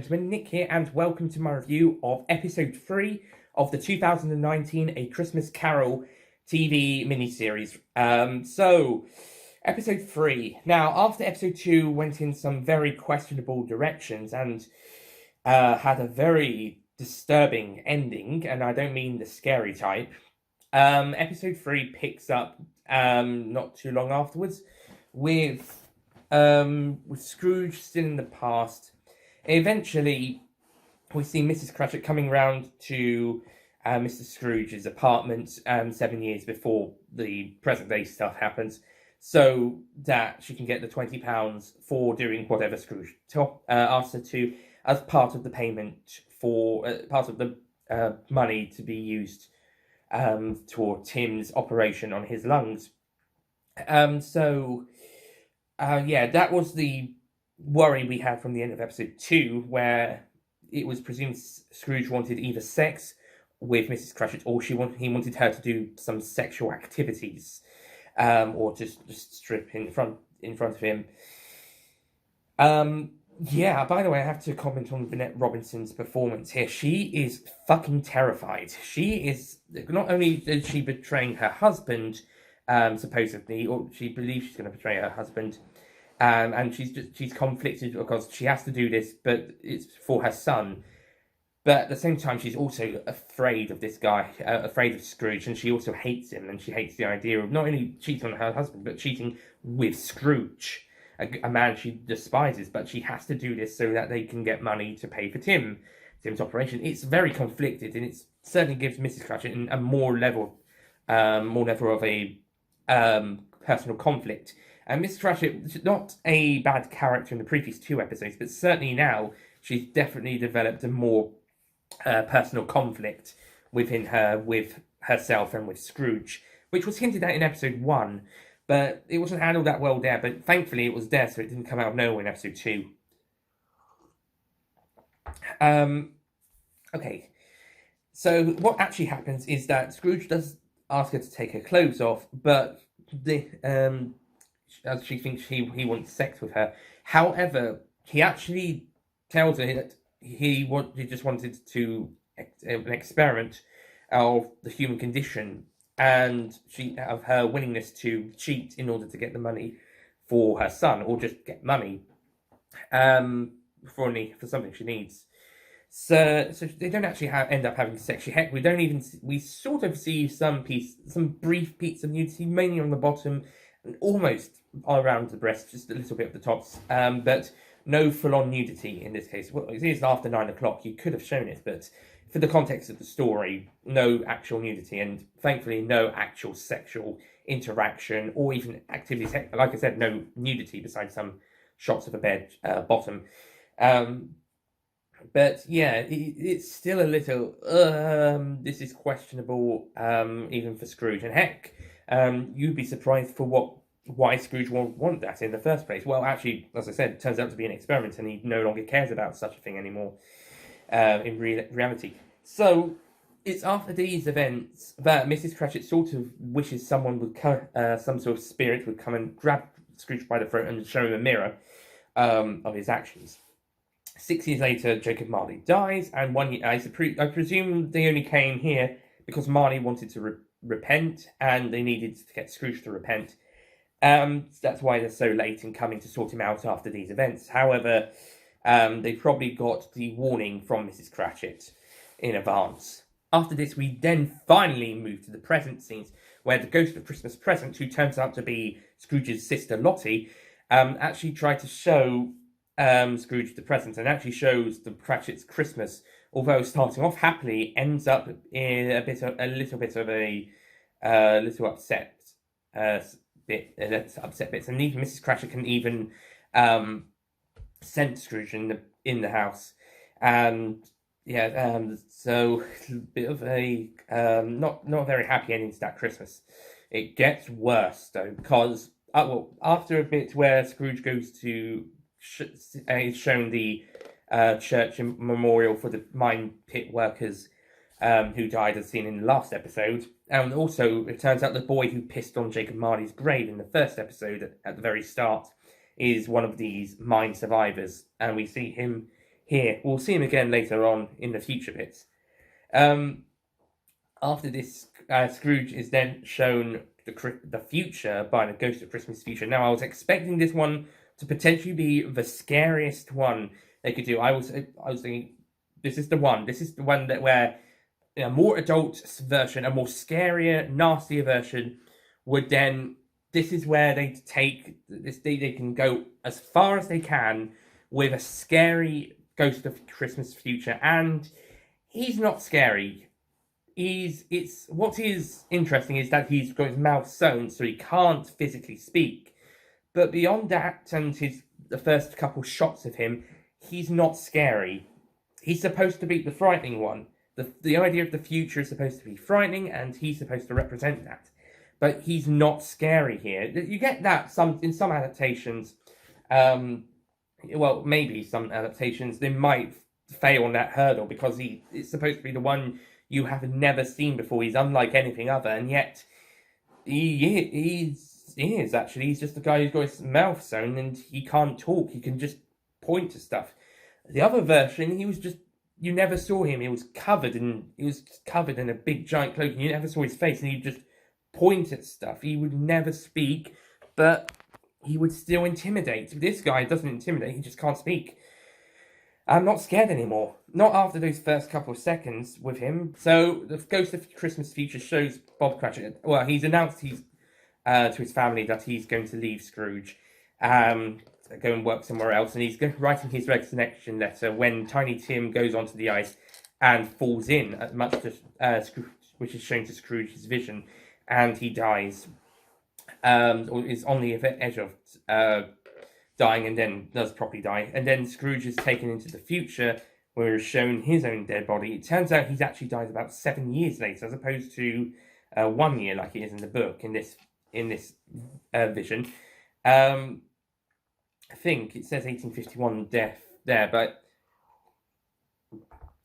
gentlemen, Nick here, and welcome to my review of episode 3 of the 2019 A Christmas Carol TV miniseries. Episode 3. Now, after episode 2 went in some very questionable directions and had a very disturbing ending, and I don't mean the scary type, episode 3 picks up not too long afterwards with Scrooge still in the past. Eventually, we see Mrs. Cratchit coming round to Mr. Scrooge's apartment 7 years before the present day stuff happens, so that she can get the £20 for doing whatever Scrooge asked her to, as part of the payment for part of the money to be used toward Tim's operation on his lungs. That was the worry we had from the end of episode 2, where it was presumed Scrooge wanted either sex with Mrs. Cratchit or he wanted her to do some sexual activities, or just strip in front of him. By the way, I have to comment on Vinette Robinson's performance here. She is fucking terrified. She is, not only is she betraying her husband, supposedly, or she believes she's going to betray her husband, and she's conflicted because she has to do this, but it's for her son. But at the same time, she's also afraid of this guy, afraid of Scrooge, and she also hates him, and she hates the idea of not only cheating on her husband, but cheating with Scrooge, a man she despises. But she has to do this so that they can get money to pay for Tim's operation. It's very conflicted, and it certainly gives Mrs. Cratchit a more level of a personal conflict. And Mrs. Cratchit, not a bad character in the previous 2 episodes, but certainly now she's definitely developed a more personal conflict with herself and with Scrooge, which was hinted at in episode 1, but it wasn't handled that well there. But thankfully it was there, so it didn't come out of nowhere in episode 2. Okay, so what actually happens is that Scrooge does ask her to take her clothes off, but as she thinks he wants sex with her. However, he actually tells her that he just wanted to an experiment of the human condition, and of her willingness to cheat in order to get the money for her son, or just get money for something she needs. So they don't actually end up having sex. Heck, we sort of see some brief bits of nudity, mainly on the bottom, and almost all around the breast, just a little bit of the tops, but no full-on nudity in this case. Well, it is after 9 o'clock, you could have shown it, but for the context of the story, no actual nudity, and thankfully no actual sexual interaction, or even activities. Like I said, no nudity besides some shots of a bed bottom. But yeah, it's still a little, this is questionable, even for Scrooge. And heck, you'd be surprised for why Scrooge won't want that in the first place. Well, actually, as I said, it turns out to be an experiment, and he no longer cares about such a thing anymore, in reality. So, it's after these events that Mrs. Cratchit sort of wishes someone would come, some sort of spirit would come and grab Scrooge by the throat and show him a mirror of his actions. 6 years later, Jacob Marley dies, and 1 year, I presume they only came here because Marley wanted to repent, and they needed to get Scrooge to repent. That's why they're so late in coming to sort him out after these events. However, they probably got the warning from Mrs. Cratchit in advance. After this, we then finally move to the present scenes, where the ghost of Christmas Present, who turns out to be Scrooge's sister Lottie, actually tried to show Scrooge the present, and actually shows the Cratchit's Christmas, although starting off happily, ends up in a little upset bits, and even Mrs. Cratchit can even sense Scrooge in the house, and so a bit of a not a very happy ending to that Christmas. It gets worse though, because after a bit where Scrooge goes to is shown the church memorial for the mine pit workers who died, as seen in the last episode. And also, it turns out the boy who pissed on Jacob Marley's grave in the first episode at the very start is one of these mine survivors. And we see him here. We'll see him again later on in the future bits. After this, Scrooge is then shown the future by the Ghost of Christmas Future. Now, I was expecting this one to potentially be the scariest one they could do. I was thinking, this is the one. This is the one that where a more adult version, a more scarier, nastier version would then. This is where they take this. They can go as far as they can with a scary Ghost of Christmas Future, and he's not scary. What is interesting is that he's got his mouth sewn, so he can't physically speak. But beyond that, and the first couple shots of him, he's not scary. He's supposed to be the frightening one. The idea of the future is supposed to be frightening, and he's supposed to represent that. But he's not scary here. You get that in some adaptations. Well, maybe some adaptations, they might fail on that hurdle because it's supposed to be the one you have never seen before. He's unlike anything other, and yet he is actually. He's just a guy who's got his mouth sewn and he can't talk. He can just point to stuff. The other version, he was just. You never saw him. He was covered in a big giant cloak. And you never saw his face, and he'd just point at stuff. He would never speak, but he would still intimidate. This guy doesn't intimidate. He just can't speak. I'm not scared anymore. Not after those first couple of seconds with him. So the Ghost of Christmas Future shows Bob Cratchit. Well, he's announced to his family that he's going to leave Scrooge, go and work somewhere else, and he's writing his resignation letter when Tiny Tim goes onto the ice and falls in, much to which is shown to Scrooge's vision, and he dies, or is on the edge of dying, and then does properly die. And then Scrooge is taken into the future, where he's shown his own dead body. It turns out he's actually died about 7 years later, as opposed to 1 year like it is in the book, in this vision. I think it says 1851 death there, but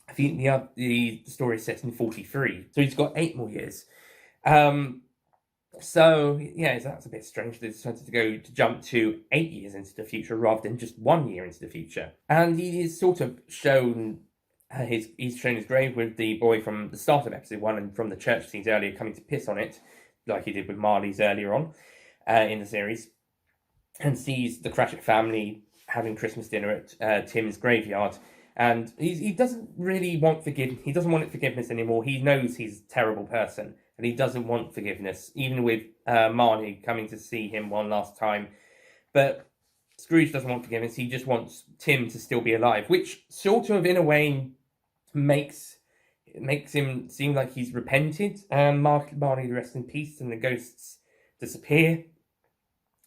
I think the story is set in 43, so he's got 8 more years. So yeah, that's a bit strange. They decided to jump to 8 years into the future rather than just 1 year into the future. And he is sort of shown he's shown his grave with the boy from the start of episode 1 and from the church scenes earlier coming to piss on it, like he did with Marley's earlier on in the series, and sees the Cratchit family having Christmas dinner at Tim's graveyard. And he doesn't really want he doesn't want forgiveness anymore. He knows he's a terrible person, and he doesn't want forgiveness, even with Marnie coming to see him one last time. But Scrooge doesn't want forgiveness. He just wants Tim to still be alive, which sort of, in a way, makes him seem like he's repented. Marnie rests in peace, and the ghosts disappear.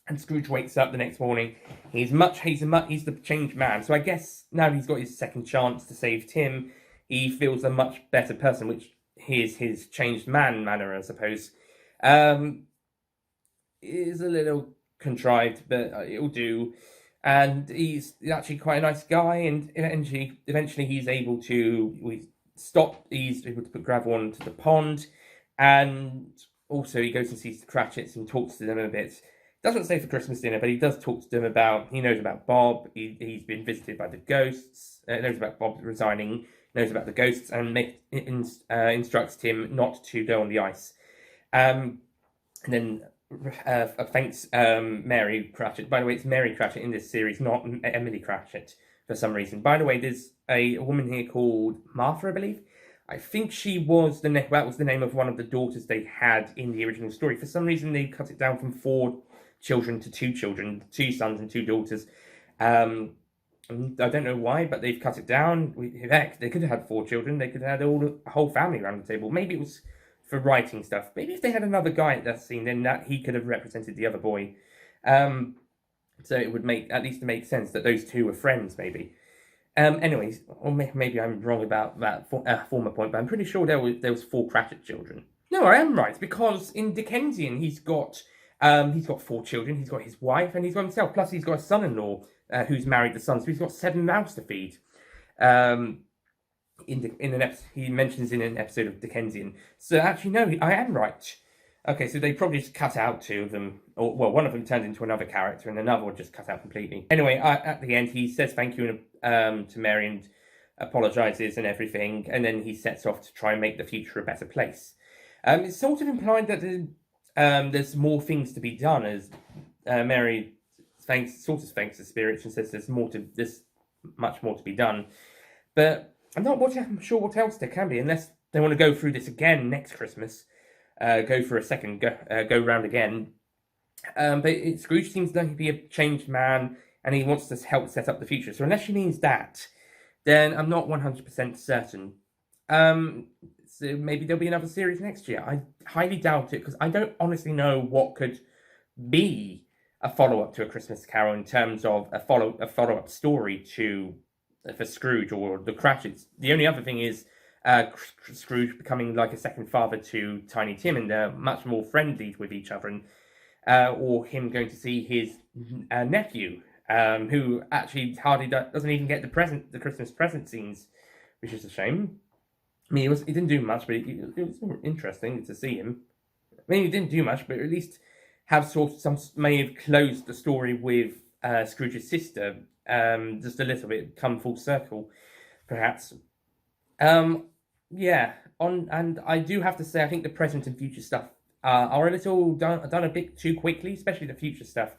And Scrooge wakes up the next morning. He's the changed man. So I guess now he's got his second chance to save Tim, he feels a much better person, which is his changed man manner, I suppose. It is a little contrived, but it'll do. And he's actually quite a nice guy, and eventually he's able to he's able to put gravel onto the pond, and also he goes and sees the Cratchits and talks to them a bit. Doesn't stay for Christmas dinner, but he does talk to them he knows about Bob, he's been visited by the ghosts, knows about Bob resigning, knows about the ghosts, and instructs Tim not to go on the ice. And then thanks Mary Cratchit. By the way, it's Mary Cratchit in this series, not Emily Cratchit, for some reason. By the way, there's a woman here called Martha, I believe. I think that was the name of one of the daughters they had in the original story. For some reason, they cut it down from 4 children to 2 children, 2 sons and 2 daughters. I don't know why, but they've cut it down. Heck, they could have had 4 children. They could have had a whole family around the table. Maybe it was for writing stuff. Maybe if they had another guy at that scene, then he could have represented the other boy. So it would make sense that those 2 were friends, maybe. Anyways, or maybe I'm wrong about that former point, but I'm pretty sure there was 4 Cratchit children. No, I am right, because in Dickensian he's got 4 children. He's got his wife and he's got himself. Plus he's got a son-in-law who's married the son, so he's got 7 mouths to feed. He mentions in an episode of Dickensian. So actually, no, I am right. Okay, so they probably just cut out two of them, or well, one of them turned into another character, and another one just cut out completely. Anyway, at the end, he says thank you to Mary and apologizes and everything, and then he sets off to try and make the future a better place. It's sort of implied that there's more things to be done, as Mary thanks the spirits and says there's much more to be done. But I'm sure what else there can be, unless they want to go through this again next Christmas. Go for a second go round again. But Scrooge seems to be a changed man, and he wants to help set up the future. So unless she means that, then I'm not 100% certain. So maybe there'll be another series next year. I highly doubt it, because I don't honestly know what could be a follow-up to A Christmas Carol in terms of a follow-up story for Scrooge or the Cratchits. The only other thing is Scrooge becoming like a second father to Tiny Tim, and they're much more friendly with each other, and or him going to see his nephew, who actually hardly doesn't even get the Christmas present scenes, which is a shame. I mean, he didn't do much, but it was interesting to see him. I mean, he didn't do much, but at least may have closed the story with Scrooge's sister, just a little bit, come full circle, perhaps. Yeah, and I do have to say, I think the present and future stuff are a little done a bit too quickly, especially the future stuff,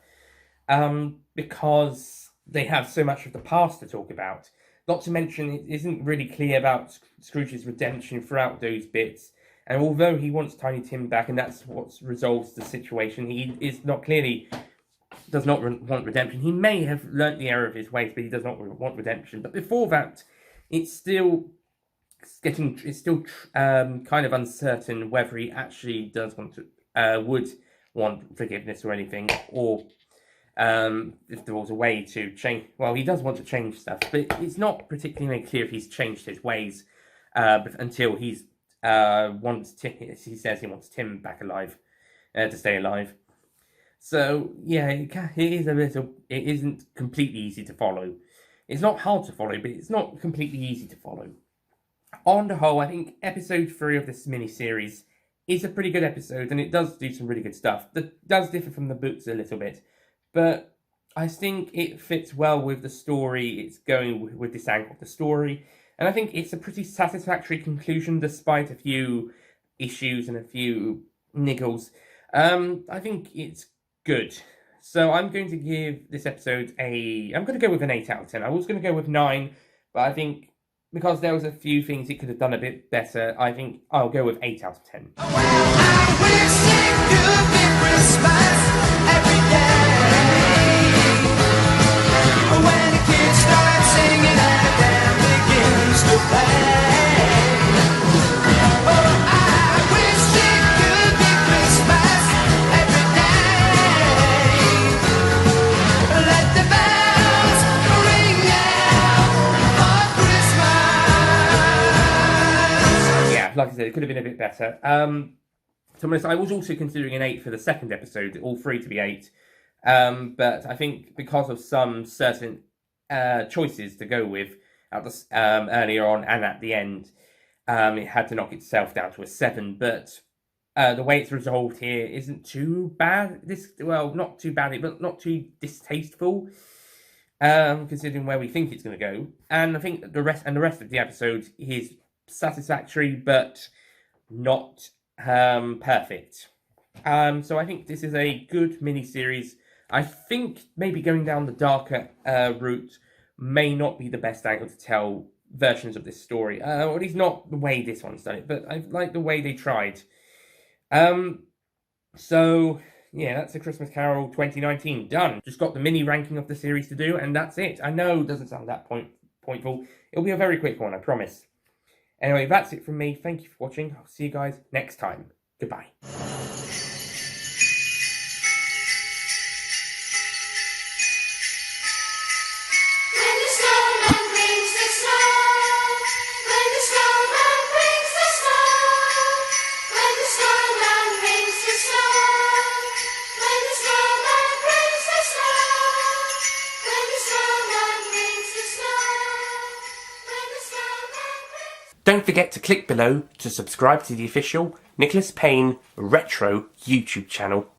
because they have so much of the past to talk about. Not to mention, it isn't really clear about Scrooge's redemption throughout those bits. And although he wants Tiny Tim back, and that's what resolves the situation, he does not want redemption. He may have learnt the error of his ways, but he does not want redemption. But before that, it's still kind of uncertain whether he actually would want forgiveness or anything, or if there was a way to change. Well, he does want to change stuff, but it's not particularly clear if he's changed his ways until he says he wants Tim back alive, to stay alive. So yeah, it isn't completely easy to follow. It's not hard to follow, but it's not completely easy to follow. On the whole, I think episode 3 of this mini-series is a pretty good episode, and it does do some really good stuff. That does differ from the books a little bit, but I think it fits well with the story it's going with this angle of the story, and I think it's a pretty satisfactory conclusion despite a few issues and a few niggles. I think it's good. So I'm going to give this episode I'm going to go with an 8 out of 10. I was going to go with 9, but I think because there was a few things it could have done a bit better, I think I'll go with 8 out of 10. Well, I wish it could be Christmas every day. When the kids start singing and the band begins to play. Oh, I wish it could be Christmas every day. Let the bells ring out for Christmas. Yeah, like I said, it could have been a bit better. I was also considering an 8 for the second episode, all 3 to be 8. But I think because of some certain choices to go with earlier on and at the end, it had to knock itself down to a 7. But the way it's resolved here isn't too bad. Not too badly, but not too distasteful, considering where we think it's going to go. And I think the rest of the episode is satisfactory, but not perfect. So I think this is a good mini-series. I think maybe going down the darker route may not be the best angle to tell versions of this story, or at least not the way this one's done it, but I like the way they tried. So yeah, that's A Christmas Carol 2019 done. Just got the mini ranking of the series to do, and that's it. I know it doesn't sound that pointful. It'll be a very quick one, I promise. Anyway, that's it from me. Thank you for watching. I'll see you guys next time. Goodbye. Don't forget to click below to subscribe to the official Nicholas Payne Retro YouTube channel.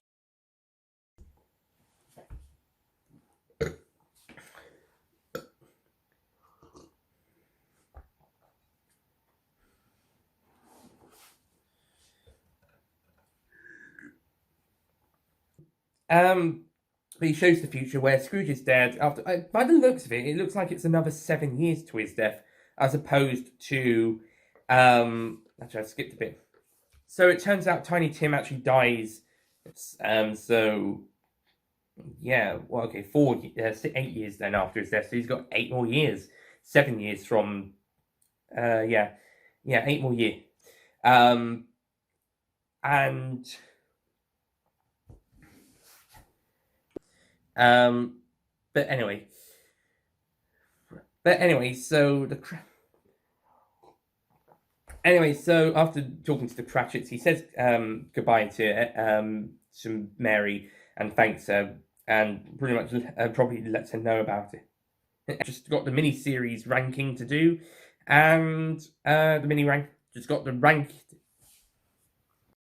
But he shows the future where Scrooge is dead. By the looks of it, it looks like it's another 7 years to his death, as opposed to actually I skipped a bit. So it turns out Tiny Tim actually dies. So yeah, well, okay, 8 years then after his death. So he's got 8 more years, 7 years from, 8 more years. But anyway, so after talking to the Cratchits, he says goodbye to Mary and thanks her, and pretty much probably lets her know about it. Just got the mini-series ranking to do, and the